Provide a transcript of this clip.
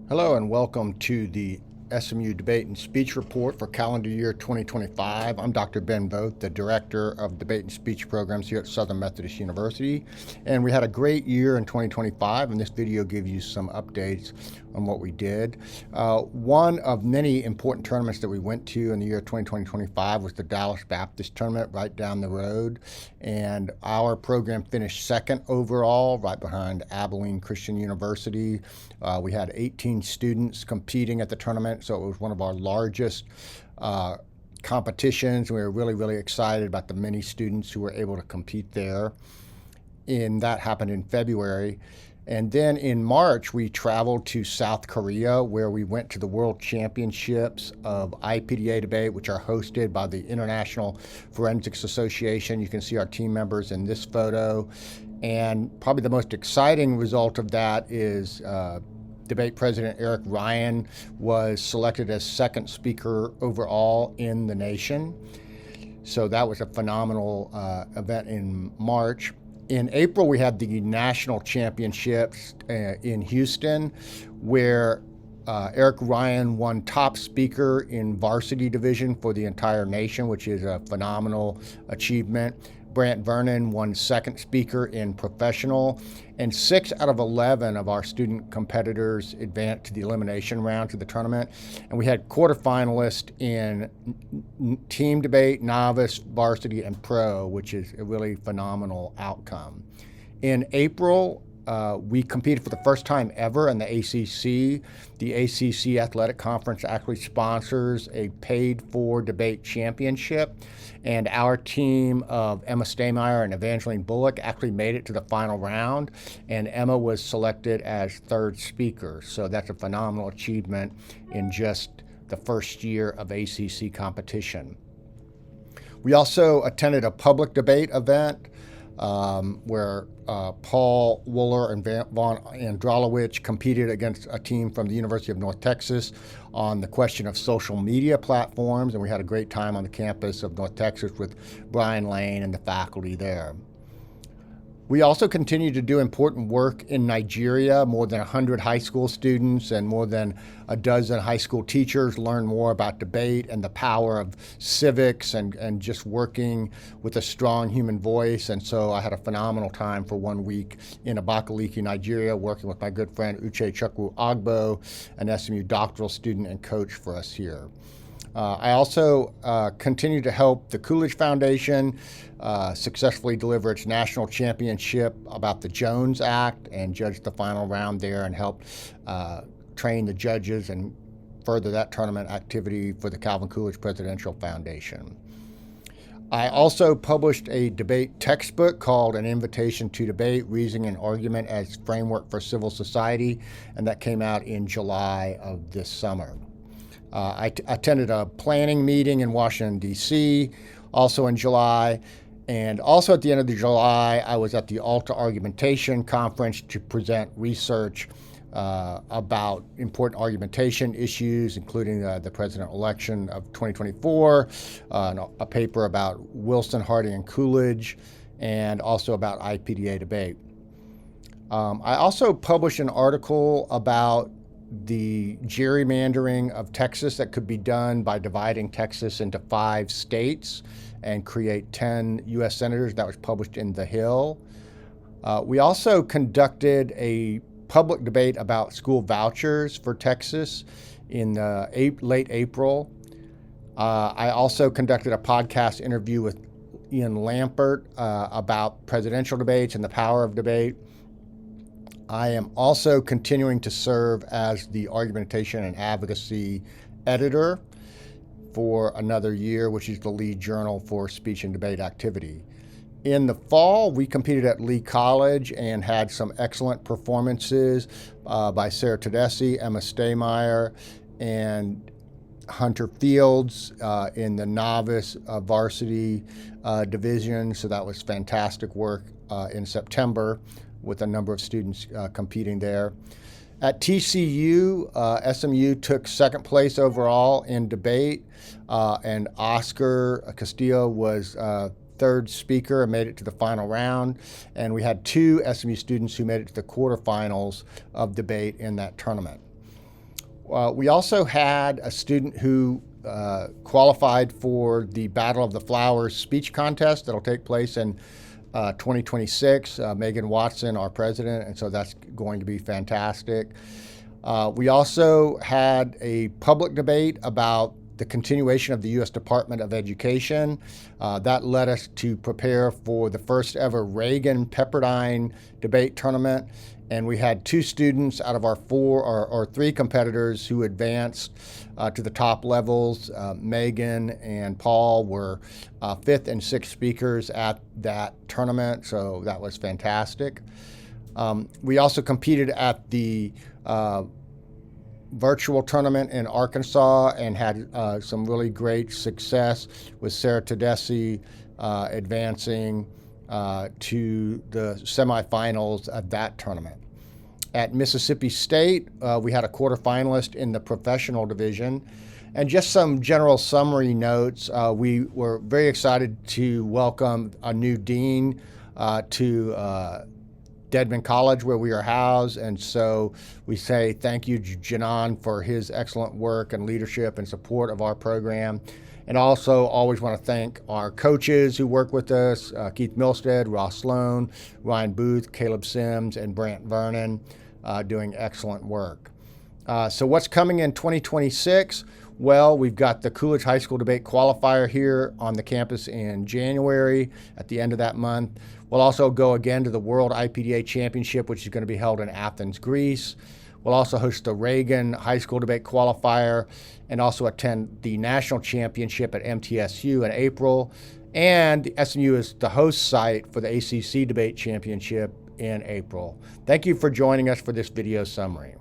Hello and welcome to the SMU Debate and Speech Report for calendar year 2025. I'm Dr. Ben Voth, the Director of Debate and Speech Programs here at Southern Methodist University. And we had a great year in 2025, and this video gives you some updates on what we did. One of many important tournaments that we went to in the year 2025 was the Dallas Baptist Tournament right down the road. And our program finished second overall, right behind Abilene Christian University. We had 18 students competing at the tournament, so it was one of our largest competitions. We were really excited about the many students who were able to compete there. And that happened in February. And then in March, we traveled to South Korea, where we went to the World Championships of IPDA Debate, which are hosted by the International Forensics Association. You can see our team members in this photo. And probably the most exciting result of that is Debate President Eric Ryan was selected as second speaker overall in the nation. So that was a phenomenal event in March. In April, we had the national championships in Houston, where Eric Ryan won top speaker in varsity division for the entire nation, which is a phenomenal achievement. Brant Vernon won second speaker in professional, and 6 out of 11 of our student competitors advanced to the elimination round to the tournament. And we had quarterfinalists in team debate, novice, varsity, and pro, which is a really phenomenal outcome. In April, we competed for the first time ever in the ACC. The ACC Athletic Conference actually sponsors a paid-for debate championship, and our team of Emma Staymeyer and Evangeline Bullock actually made it to the final round, and Emma was selected as third speaker. So that's a phenomenal achievement in just the first year of ACC competition. We also attended a public debate event where Paul Wooler and Vaughn Andralowicz competed against a team from the University of North Texas on the question of social media platforms, and we had a great time on the campus of North Texas with Brian Lane and the faculty there. We also continue to do important work in Nigeria. More than 100 high school students and more than a dozen high school teachers learn more about debate and the power of civics and just working with a strong human voice. And so I had a phenomenal time for 1 week in Abakaliki, Nigeria, working with my good friend Uche Chukwu Agbo, an SMU doctoral student and coach for us here. I also continue to help the Coolidge Foundation successfully deliver its national championship about the Jones Act and judge the final round there and help train the judges and further that tournament activity for the Calvin Coolidge Presidential Foundation. I also published a debate textbook called An Invitation to Debate, Reasoning and Argument as Framework for Civil Society, and that came out in July of this summer. I attended a planning meeting in Washington, D.C., also in July. And also at the end of July, I was at the Alta Argumentation Conference to present research about important argumentation issues, including the president election of 2024, a paper about Wilson, Harding, and Coolidge, and also about IPDA debate. I also published an article about the gerrymandering of Texas that could be done by dividing Texas into 5 states and create 10 U.S. senators. That was published in The Hill. We also conducted a public debate about school vouchers for Texas in late April. I also conducted a podcast interview with Ian Lampert about presidential debates and the power of debate. I am also continuing to serve as the Argumentation and Advocacy editor for another year, which is the lead journal for speech and debate activity. In the fall, we competed at Lee College and had some excellent performances by Sarah Tedeschi, Emma Staymeyer, and Hunter Fields in the novice varsity division. So that was fantastic work in September, with a number of students competing there. At TCU, SMU took second place overall in debate, and Oscar Castillo was third speaker and made it to the final round. And we had 2 SMU students who made it to the quarterfinals of debate in that tournament. We also had a student who qualified for the Battle of the Flowers speech contest that'll take place in 2026. Megan Watson, our president, and so that's going to be fantastic. We also had a public debate about the continuation of the U.S. Department of Education. That led us to prepare for the first ever Reagan Pepperdine debate tournament. And we had 2 students out of our 4 or 3 competitors who advanced to the top levels. Megan and Paul were 5th and 6th speakers at that tournament, so that was fantastic. We also competed at the virtual tournament in Arkansas and had some really great success with Sarah Tedeschi advancing to the semifinals of that tournament. At Mississippi State, we had a quarterfinalist in the professional division. And just some general summary notes. We were very excited to welcome a new dean to Dedman College, where we are housed, and so we say thank you, Janan, for his excellent work and leadership and support of our program. And also always want to thank our coaches who work with us, Keith Milstead, Ross Sloan, Ryan Booth, Caleb Sims, and Brant Vernon, doing excellent work. So what's coming in 2026? Well, we've got the Coolidge High School Debate Qualifier here on the campus in January at the end of that month. We'll also go again to the World IPDA Championship, which is going to be held in Athens, Greece. We'll also host the Reagan High School Debate Qualifier and also attend the National Championship at MTSU in April. And SMU is the host site for the ACC Debate Championship in April. Thank you for joining us for this video summary.